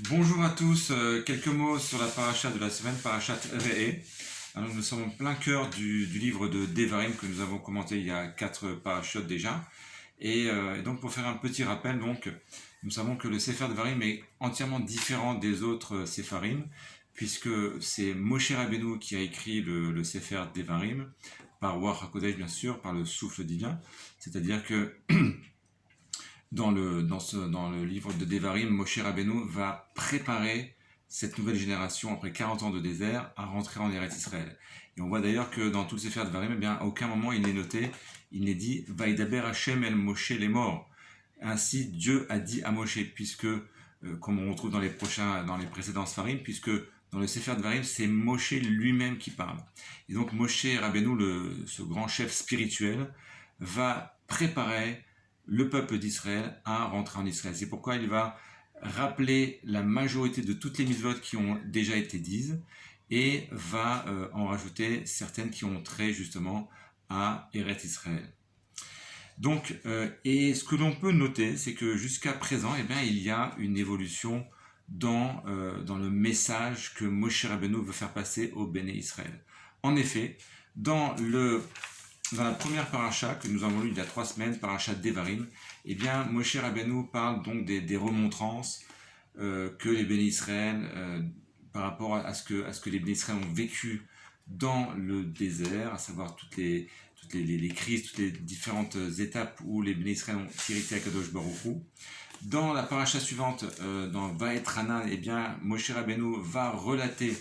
Bonjour à tous, quelques mots sur la paracha de la semaine, parachat Re'eh. Alors nous sommes en plein cœur du livre de Devarim que nous avons commenté il y a 4 parachutes déjà. Et donc pour faire un petit rappel, donc, nous savons que le Sefer Devarim est entièrement différent des autres Sepharim, puisque c'est Moshe Rabbeinu qui a écrit le Sefer Devarim, par Ruach HaKodesh bien sûr, par le souffle divin. C'est-à-dire que dans le livre de Devarim, Moshe Rabbeinu va préparer cette nouvelle génération, après 40 ans de désert, à rentrer en Eretz Israël. Et on voit d'ailleurs que dans tout le Sefer Devarim, eh bien, à aucun moment il n'est noté, il n'est dit « Vaïdaber Hashem el Moshe les morts ». Ainsi, Dieu a dit à Moshe, puisque, comme on retrouve dans les précédents Sfarim, puisque dans le Sefer Devarim, c'est Moshe lui-même qui parle. Et donc Moshe Rabbeinu, ce grand chef spirituel, va préparer le peuple d'Israël à rentrer en Israël. C'est pourquoi il va rappeler la majorité de toutes les mitzvot qui ont déjà été dites et va en rajouter certaines qui ont trait justement à Eretz Israël. Donc, et ce que l'on peut noter, c'est que jusqu'à présent, eh bien, il y a une évolution dans le message que Moshe Rabbeinu veut faire passer au Béné Israël. En effet, dans la première paracha que nous avons lue il y a 3 semaines, paracha Devarim, eh bien, Moshe Rabbeinu parle donc des remontrances que les Béné Israël, par rapport à ce que les Béné Israël ont vécu dans le désert, à savoir toutes les crises, toutes les différentes étapes où les Béné Israël ont irrité Akadosh Baruch Hu. Dans la paracha suivante, dans Vaetranan, eh bien, Moshe Rabbeinu va relater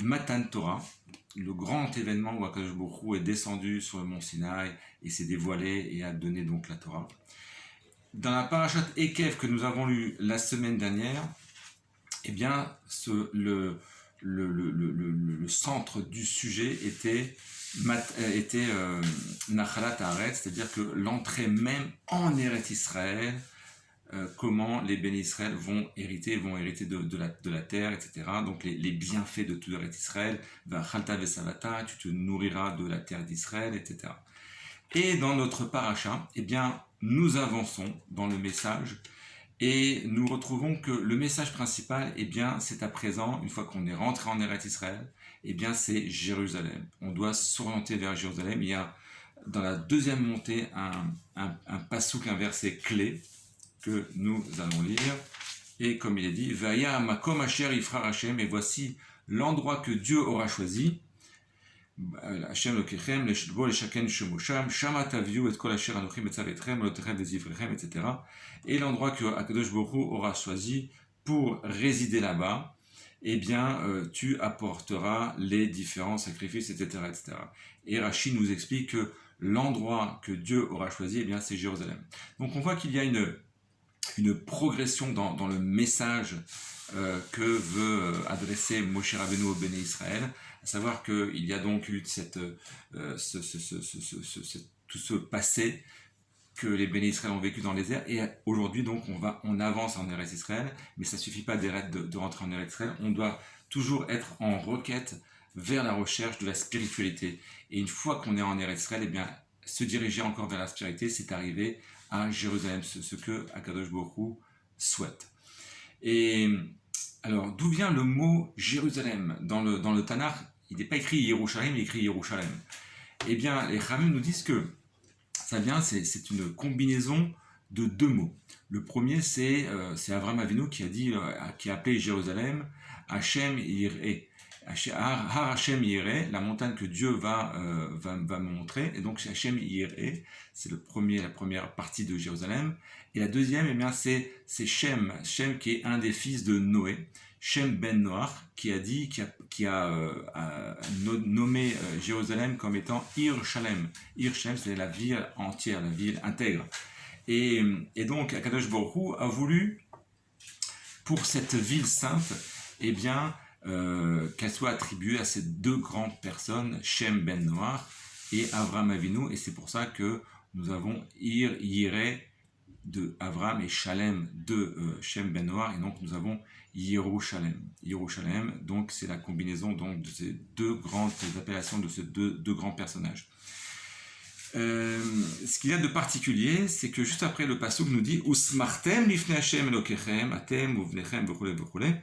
Matan Torah, le grand événement où Akadosh Baruch Hu est descendu sur le mont Sinaï et s'est dévoilé et a donné donc la Torah. Dans la parashat Ekev que nous avons lu la semaine dernière, eh bien, le centre du sujet était Nachalat Haaretz, c'est-à-dire que l'entrée même en Eretz Israël, comment les Béné Israël vont hériter de la terre, etc. Donc les bienfaits de tout Eretz Israël, Vachalta Vesavata, tu te nourriras de la terre d'Israël, etc. Et dans notre paracha, eh bien, nous avançons dans le message et nous retrouvons que le message principal, eh bien, c'est à présent, une fois qu'on est rentré en Eretz Israël, eh bien, c'est Jérusalem. On doit s'orienter vers Jérusalem. Il y a dans la deuxième montée un passouk, un verset clé que nous allons lire. Et comme il est dit, Vaya makom asher yifrar Hashem, et voici l'endroit que Dieu aura choisi. Hashem lokechem, leshbo leshaken shemosham, shama taviu et kol asher anochi metzavetchem, lotechem vezivrechem, etc. Et l'endroit que Akadosh Baruch Hu aura choisi pour résider là-bas, eh bien, tu apporteras les différents sacrifices, etc., etc. Et Rashi nous explique que l'endroit que Dieu aura choisi, eh bien, c'est Jérusalem. Donc on voit qu'il y a une progression dans le message que veut adresser Moshe Rabbeinu au Béné Israël, à savoir qu'il y a donc eu tout ce passé que les Béné Israël ont vécu dans les désert, et aujourd'hui donc on avance en Eretz Israël, mais ça ne suffit pas de rentrer en Eretz Israël, on doit toujours être en requête vers la recherche de la spiritualité. Et une fois qu'on est en Eretz Israël, eh bien, se diriger encore vers la spiritualité, c'est arriver à Jérusalem, ce que Akadosh Baruch Hu souhaite. Et alors, d'où vient le mot Jérusalem? Dans le Tanakh, il n'est pas écrit Yerushalem, il est écrit Yerushalem. Eh bien, les Khamim nous disent que ça vient, c'est une combinaison de 2 mots. Le premier, c'est Avraham Avinu qui a appelé Jérusalem Hashem Yireh. Har Hashem Yireh, la montagne que Dieu va montrer, et donc Hashem Yireh, c'est la première partie de Jérusalem. Et la deuxième, eh bien, c'est Shem qui est un des fils de Noé, Shem ben Noach, qui a nommé Jérusalem comme étant Ir Shalem. Ir Shalem, c'est la ville entière, la ville intègre. Et donc, Akadosh Baruch Hu a voulu, pour cette ville sainte, eh bien, qu'elle soit attribuée à ces 2 grandes personnes, Shem ben Noach et Avraham Avinu, et c'est pour ça que nous avons Yireh de Avraham et Shalem de Shem ben Noach, et donc nous avons Yerushalem. Yerushalem, donc c'est la combinaison donc de ces 2 grandes appellations de ces deux grands personnages. Ce qu'il y a de particulier, c'est que juste après le pasuk nous dit Usmartem lifnei Hashem Elokechem, atem uvnechem v'chule v'chule,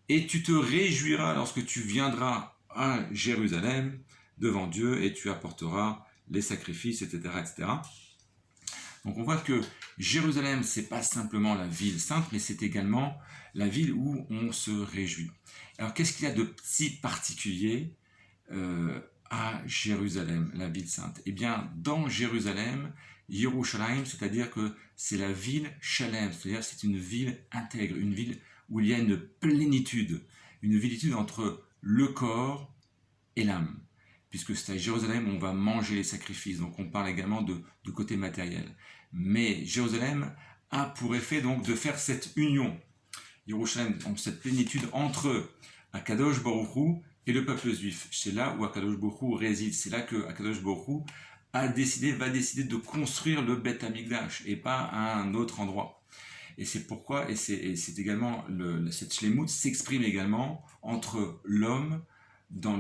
et tu te réjouiras lorsque tu viendras à Jérusalem devant Dieu et tu apporteras les sacrifices, etc., etc. Donc on voit que Jérusalem, c'est pas simplement la ville sainte, mais c'est également la ville où on se réjouit. Alors qu'est-ce qu'il y a de si particulier à Jérusalem, la ville sainte? Eh bien, dans Jérusalem, Yerushalayim, c'est-à-dire que c'est la ville Shalem, c'est-à-dire c'est une ville intègre, une ville où il y a une plénitude entre le corps et l'âme. Puisque c'est à Jérusalem où on va manger les sacrifices, donc on parle également de côté matériel. Mais Jérusalem a pour effet donc de faire cette union, Yerushalayim, donc cette plénitude entre Akadosh Baruch Hu et le peuple juif. C'est là où Akadosh Baruch Hu réside, c'est là que Akadosh Baruch Hu va décider de construire le Beth Amikdash et pas à un autre endroit. Et c'est pourquoi, et c'est également, cette shlemut s'exprime également entre l'homme,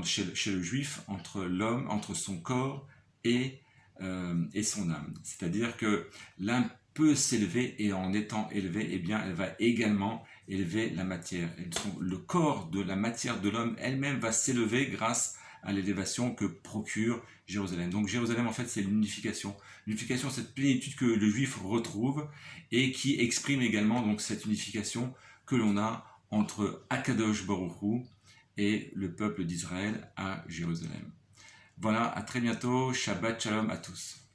chez le juif, entre l'homme, entre son corps et son âme. C'est-à-dire que l'âme peut s'élever et en étant élevée, eh bien, elle va également élever la matière. Le corps de la matière de l'homme elle-même va s'élever grâce à l'élévation que procure Jérusalem. Donc Jérusalem, en fait, c'est l'unification. L'unification, cette plénitude que le juif retrouve et qui exprime également donc cette unification que l'on a entre Akadosh Baruch Hu et le peuple d'Israël à Jérusalem. Voilà, à très bientôt. Shabbat Shalom à tous.